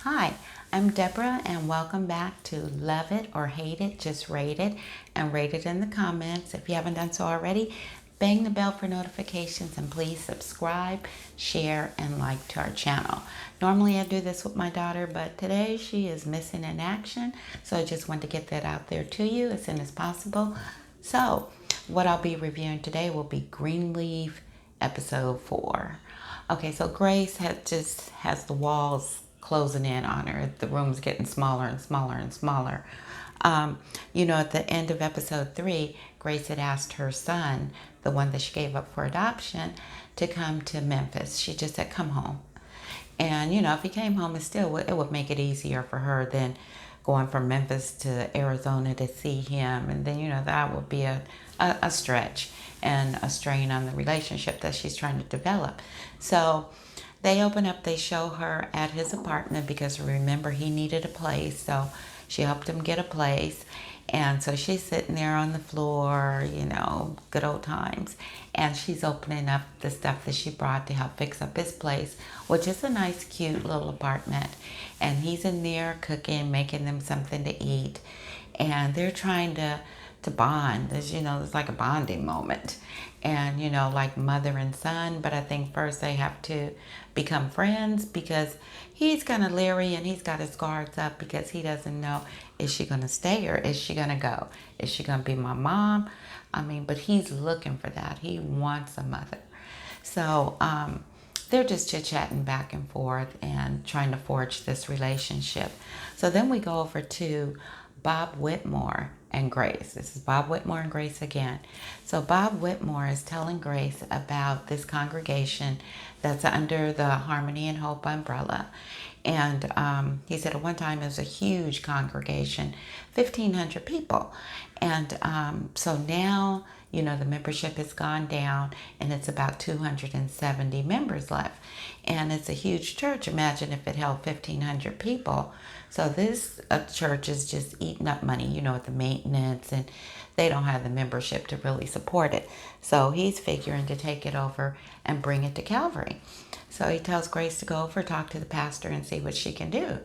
Hi, I'm Deborah and welcome back to Love It or Hate It, just rate it and rate it in the comments. If you haven't done so already, bang the bell for notifications and please subscribe, share, and like to our channel. Normally I do this with my daughter, but today she is missing in action, so I just want to get that out there to you as soon as possible. So, what I'll be reviewing today will be Greenleaf episode 4. Okay, so Grace has the walls closing in on her. The room's getting smaller and smaller and smaller. At the end of episode 3, Grace had asked her son, the one that she gave up for adoption, to come to Memphis. She just said, come home. And, if he came home, it would make it easier for her than going from Memphis to Arizona to see him. And then, that would be a stretch and a strain on the relationship that she's trying to develop. So they open up, they show her at his apartment because remember he needed a place. So she helped him get a place. And so she's sitting there on the floor, good old times. And she's opening up the stuff that she brought to help fix up his place, which is a nice, cute little apartment. And he's in there cooking, making them something to eat. And they're trying to bond. There's like a bonding moment. And, like mother and son. But I think first they have to become friends because he's kind of leery and he's got his guards up because he doesn't know, is she going to stay or is she going to go? Is she going to be my mom? But he's looking for that. He wants a mother. So they're just chit-chatting back and forth and trying to forge this relationship. So then we go over to Bob Whitmore and Grace. This is Bob Whitmore and Grace again. So Bob Whitmore is telling Grace about this congregation that's under the Harmony and Hope umbrella. And he said at one time it was a huge congregation, 1,500 people. And so now, the membership has gone down and it's about 270 members left. And it's a huge church. Imagine if it held 1,500 people. So this church is just eating up money, with the maintenance, and they don't have the membership to really support it. So he's figuring to take it over and bring it to Calvary. So he tells Grace to go over, talk to the pastor, and see what she can do.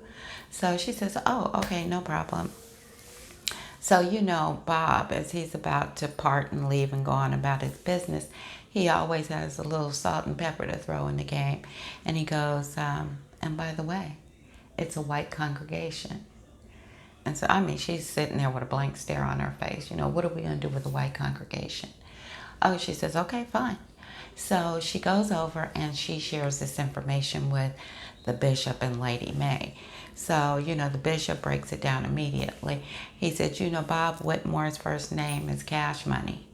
So she says, oh, okay, no problem. So, Bob, as he's about to part and leave and go on about his business, he always has a little salt and pepper to throw in the game. And he goes, and by the way, it's a white congregation. And so, she's sitting there with a blank stare on her face. What are we going to do with a white congregation? Oh, she says, okay, fine. So she goes over and she shares this information with the bishop and Lady May. So, the bishop breaks it down immediately. He said, Bob Whitmore's first name is Cash Money.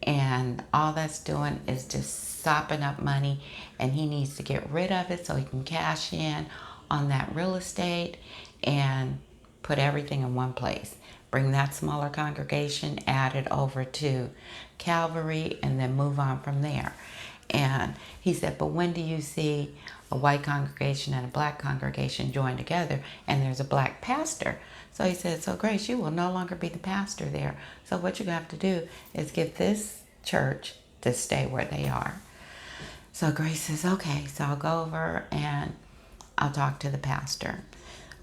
And all that's doing is just sopping up money. And he needs to get rid of it so he can cash in on that real estate and put everything in one place. Bring that smaller congregation, add it over to Calvary, and then move on from there. And he said, but when do you see a white congregation and a black congregation join together and there's a black pastor? So he said, so Grace, you will no longer be the pastor there. So what you're going to have to do is get this church to stay where they are. So Grace says, okay, so I'll go over and I'll talk to the pastor.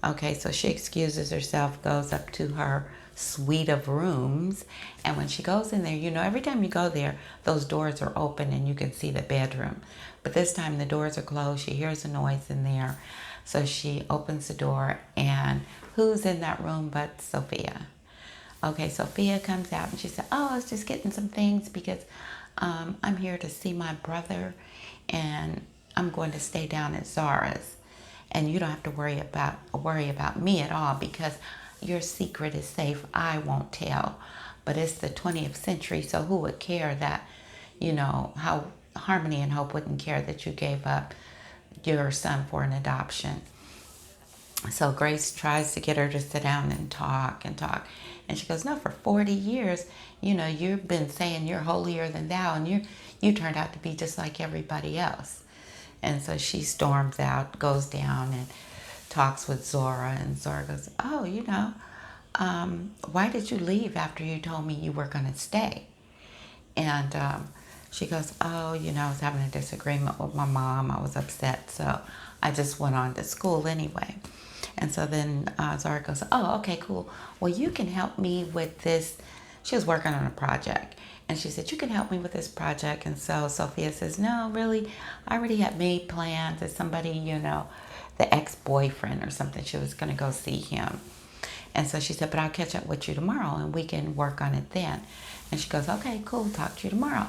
Okay, so she excuses herself, goes up to her suite of rooms, and when she goes in there, every time you go there, those doors are open and you can see the bedroom. But this time the doors are closed. She hears a noise in there. So she opens the door, and who's in that room but Sophia? Okay, Sophia comes out and she said, oh, I was just getting some things because I'm here to see my brother, and I'm going to stay down at Zara's. And you don't have to worry about me at all because your secret is safe. I won't tell. But it's the 20th century, so who would care that, how Harmony and Hope wouldn't care that you gave up your son for an adoption. So Grace tries to get her to sit down and talk. And she goes, no, for 40 years, you've been saying you're holier than thou, and you turned out to be just like everybody else. And so she storms out, goes down and talks with Zora. And Zora goes, oh, why did you leave after you told me you were going to stay? And she goes, oh, I was having a disagreement with my mom. I was upset, so I just went on to school anyway. And so then Zara goes, oh, okay, cool. Well, you can help me with this. She was working on a project. And she said, you can help me with this project. And so Sophia says, no, really, I already had made plans that somebody, the ex-boyfriend or something, she was going to go see him. And so she said, but I'll catch up with you tomorrow and we can work on it then. And she goes, okay, cool, talk to you tomorrow.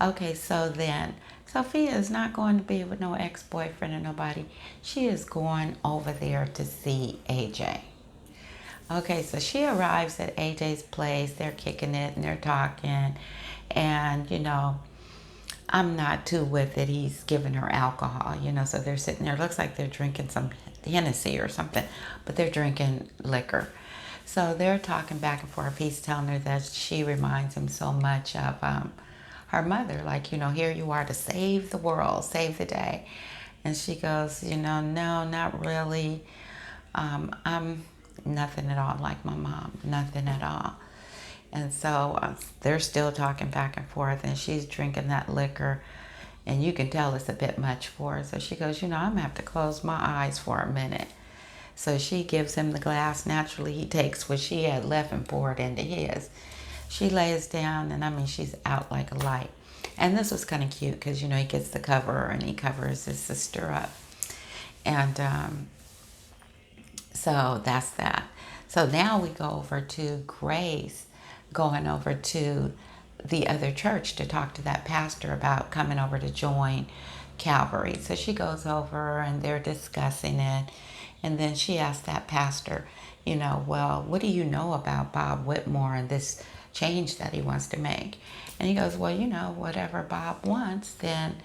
Okay, so then Sophia is not going to be with no ex-boyfriend or nobody. She is going over there to see AJ. Okay, so she arrives at AJ's place. They're kicking it and they're talking. And, I'm not too with it. He's giving her alcohol, so they're sitting there. It looks like they're drinking some Hennessy or something, but they're drinking liquor. So they're talking back and forth. He's telling her that she reminds him so much of her mother. Like, here you are to save the world, save the day. And she goes, no, not really. I'm nothing at all like my mom, nothing at all. And so they're still talking back and forth, and she's drinking that liquor, and you can tell it's a bit much for her. So she goes, I'm going to have to close my eyes for a minute. So she gives him the glass. Naturally, he takes what she had left and poured into his. She lays down, and she's out like a light. And this was kind of cute because, he gets the cover and he covers his sister up. And so that's that. So now we go over to Grace going over to the other church to talk to that pastor about coming over to join Calvary. So she goes over and they're discussing it. And then she asks that pastor, well, what do you know about Bob Whitmore and this change that he wants to make? And he goes, well, whatever Bob wants, then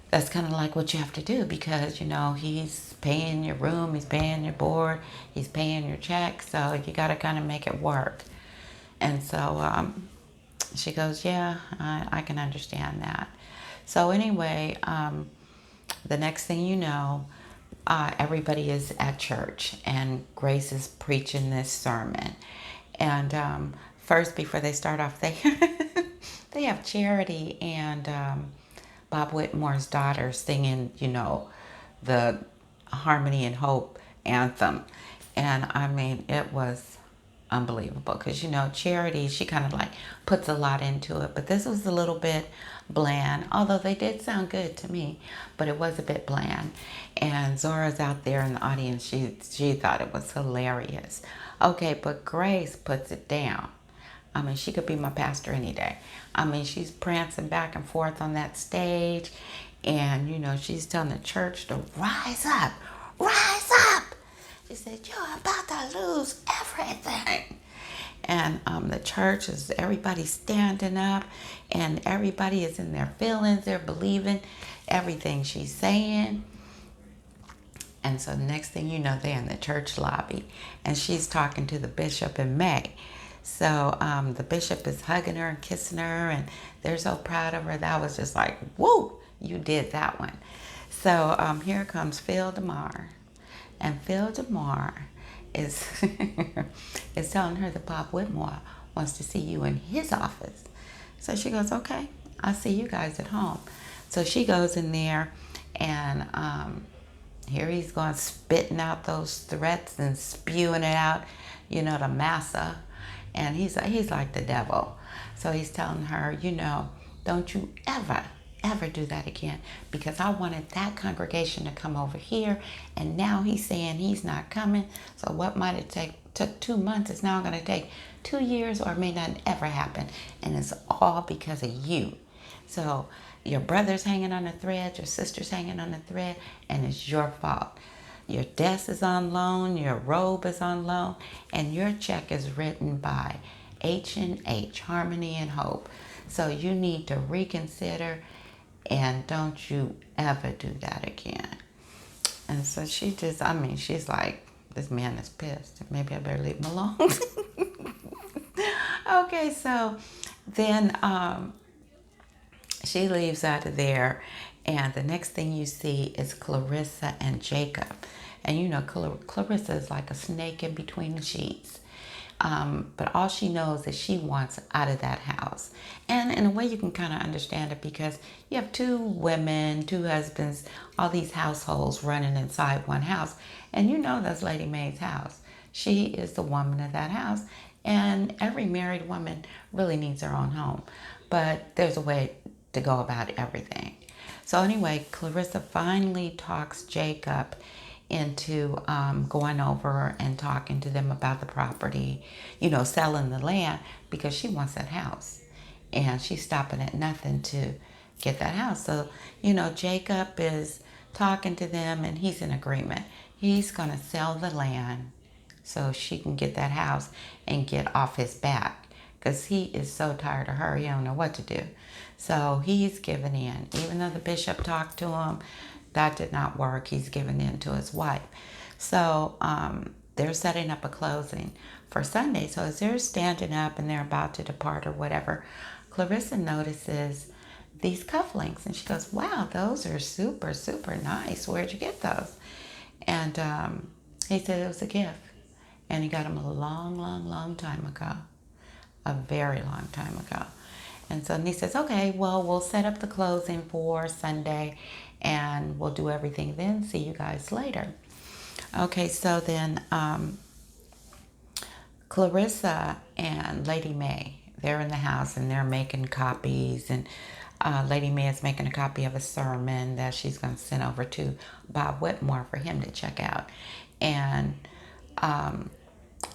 that's kind of like what you have to do because, he's paying your room, he's paying your board, he's paying your check. So you got to kind of make it work. And so she goes, yeah, I can understand that. So anyway, the next thing you know, everybody is at church and Grace is preaching this sermon. And first, before they start off, they have Charity and Bob Whitmore's daughter singing, the Harmony and Hope anthem. And it was unbelievable because, Charity, she kind of like puts a lot into it. But this was a little bit bland, although they did sound good to me, but it was a bit bland. And Zora's out there in the audience. She thought it was hilarious. Okay, but Grace puts it down. She could be my pastor any day. She's prancing back and forth on that stage. And, she's telling the church to rise up, rise up. She said, you're about to lose everything. And the church is, everybody's standing up. And everybody is in their feelings. They're believing everything she's saying. And so the next thing you know, they're in the church lobby. And she's talking to the bishop in May. So the bishop is hugging her and kissing her, and they're so proud of her. That was just like, whoa, you did that one. So here comes Phil DeMar. And Phil DeMar is, is telling her that Bob Whitmore wants to see you in his office. So she goes, okay, I'll see you guys at home. So she goes in there, and here he's going spitting out those threats and spewing it out, to massa. And he's like the devil. So he's telling her, don't you ever do that again, because I wanted that congregation to come over here, and now he's saying he's not coming. So what might have took 2 months is now going to take 2 years, or it may not ever happen. And it's all because of you. So your brother's hanging on a thread, your sister's hanging on a thread, and it's your fault. Your desk is on loan, your robe is on loan, and your check is written by H&H, Harmony and Hope. So you need to reconsider, and don't you ever do that again. And so she just, she's like, this man is pissed. Maybe I better leave him alone. Okay, so then she leaves out of there, and the next thing you see is Clarissa and Jacob. And Clarissa is like a snake in between the sheets. But all she knows is she wants out of that house. And in a way, you can kind of understand it because you have two women, two husbands, all these households running inside one house. And you know that's Lady Mae's house. She is the woman of that house. And every married woman really needs her own home. But there's a way to go about everything. So anyway, Clarissa finally talks Jacob into going over and talking to them about the property, selling the land because she wants that house. And she's stopping at nothing to get that house. So, Jacob is talking to them and he's in agreement. He's going to sell the land so she can get that house and get off his back because he is so tired of her. He don't know what to do. So he's giving in. Even though the bishop talked to him, that did not work. He's giving in to his wife. So they're setting up a closing for Sunday. So as they're standing up and they're about to depart or whatever, Clarissa notices these cufflinks. And she goes, wow, those are super, super nice. Where'd you get those? And he said it was a gift. And he got them a long, long, long time ago. A very long time ago. And so he says, okay, well, we'll set up the closing for Sunday and we'll do everything then. See you guys later. Okay, so then Clarissa and Lady Mae, they're in the house and they're making copies. And Lady Mae is making a copy of a sermon that she's going to send over to Bob Whitmore for him to check out. And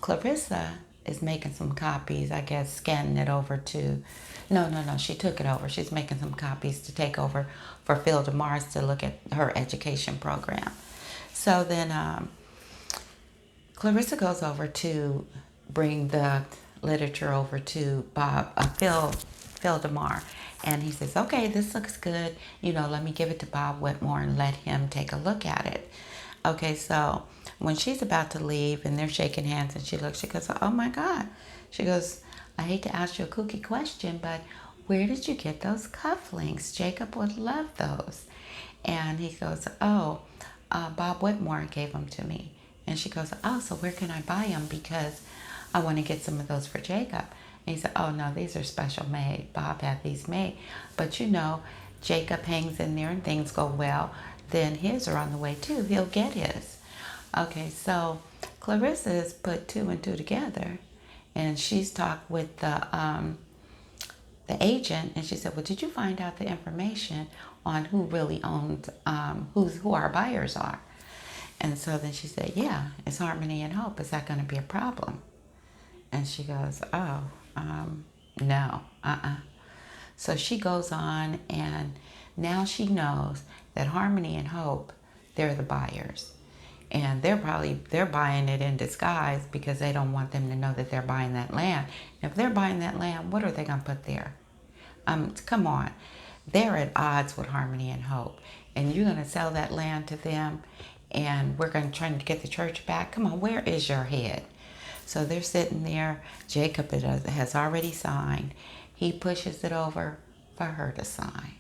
Clarissa is making some copies, I guess, scanning it over to... No, she took it over. She's making some copies to take over for Phil DeMars to look at her education program. So then Clarissa goes over to bring the literature over to Phil DeMar. And he says, okay, this looks good. Let me give it to Bob Whitmore and let him take a look at it. Okay, so when she's about to leave and they're shaking hands and she goes, oh my God. She goes, I hate to ask you a kooky question, but where did you get those cufflinks? Jacob would love those. And he goes, Bob Whitmore gave them to me. And she goes, oh, so where can I buy them? Because I want to get some of those for Jacob. And he said, oh, no, these are special made. Bob had these made. But Jacob hangs in there and things go well. Then his are on the way too. He'll get his. Okay, so Clarissa has put two and two together. And she's talked with the agent, and she said, well, did you find out the information on who really owns, who our buyers are? And so then she said, yeah, it's Harmony and Hope. Is that going to be a problem? And she goes, no, So she goes on, and now she knows that Harmony and Hope, they're the buyers. And they're buying it in disguise because they don't want them to know that they're buying that land. If they're buying that land, what are they going to put there? Come on. They're at odds with Harmony and Hope. And you're going to sell that land to them and we're going to try to get the church back? Come on, where is your head? So they're sitting there. Jacob has already signed. He pushes it over for her to sign.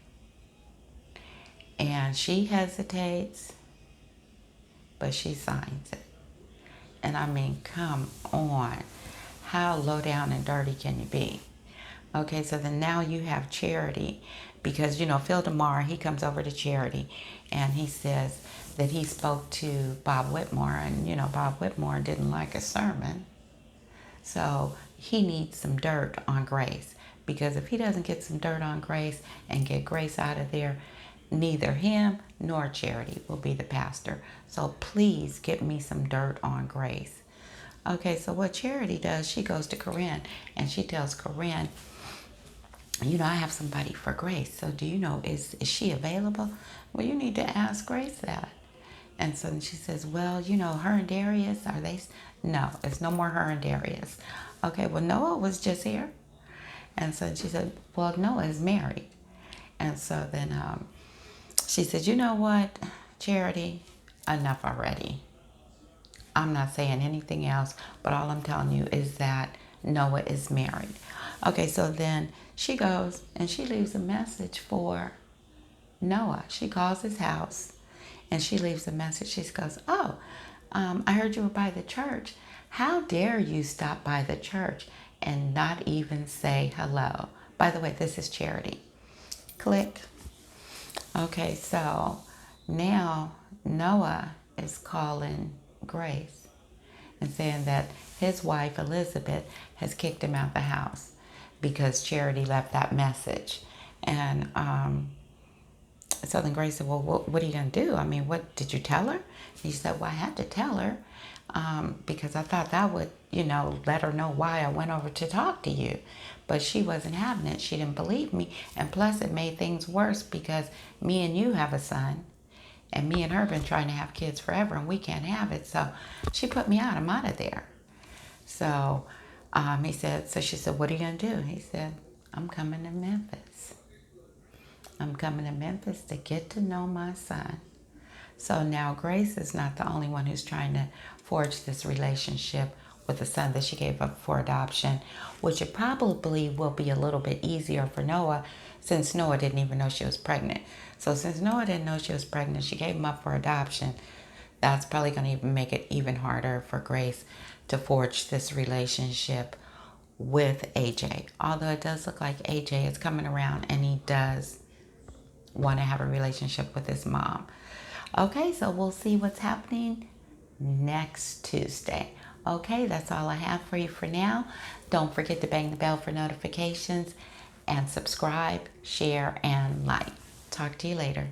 And she hesitates. But she signs it. And I mean, come on. How low down and dirty can you be? Okay, so then now you have Charity. Because, Phil DeMar, he comes over to Charity. And he says that he spoke to Bob Whitmore. And, Bob Whitmore didn't like his sermon. So he needs some dirt on Grace. Because if he doesn't get some dirt on Grace and get Grace out of there, neither him nor Charity will be the pastor. So please get me some dirt on Grace. Okay, so what Charity does, she goes to Corinne and she tells Corinne, I have somebody for Grace. So do you know, is she available? Well, you need to ask Grace that. And so she says, well, her and Darius, are they? No, it's no more her and Darius. Okay, well, Noah was just here. And so she said, well, Noah is married. And so then she said, you know what, Charity, enough already. I'm not saying anything else, but all I'm telling you is that Noah is married. Okay, so then she goes and she leaves a message for Noah. She calls his house and she leaves a message. She goes, oh, I heard you were by the church. How dare you stop by the church and not even say hello? By the way, this is Charity. Click. Okay, so now Noah is calling Grace and saying that his wife Elizabeth has kicked him out the house because Charity left that message. And so then Grace said, well, what are you going to do? I mean, what did you tell her? He said, well, I had to tell her because I thought that would, let her know why I went over to talk to you. But she wasn't having it. She didn't believe me. And plus it made things worse because me and you have a son. And me and her have been trying to have kids forever and we can't have it. So she put me out. I'm out of there. So he said, so she said, what are you going to do? He said, I'm coming to Memphis. I'm coming to Memphis to get to know my son. So now Grace is not the only one who's trying to forge this relationship with the son that she gave up for adoption, which it probably will be a little bit easier for Noah since Noah didn't even know she was pregnant. So since Noah didn't know she was pregnant, she gave him up for adoption. That's probably going to even make it even harder for Grace to forge this relationship with AJ. Although it does look like AJ is coming around and he does want to have a relationship with his mom. Okay, so we'll see what's happening next Tuesday. Okay, that's all I have for you for now. Don't forget to bang the bell for notifications and subscribe, share, and like. Talk to you later.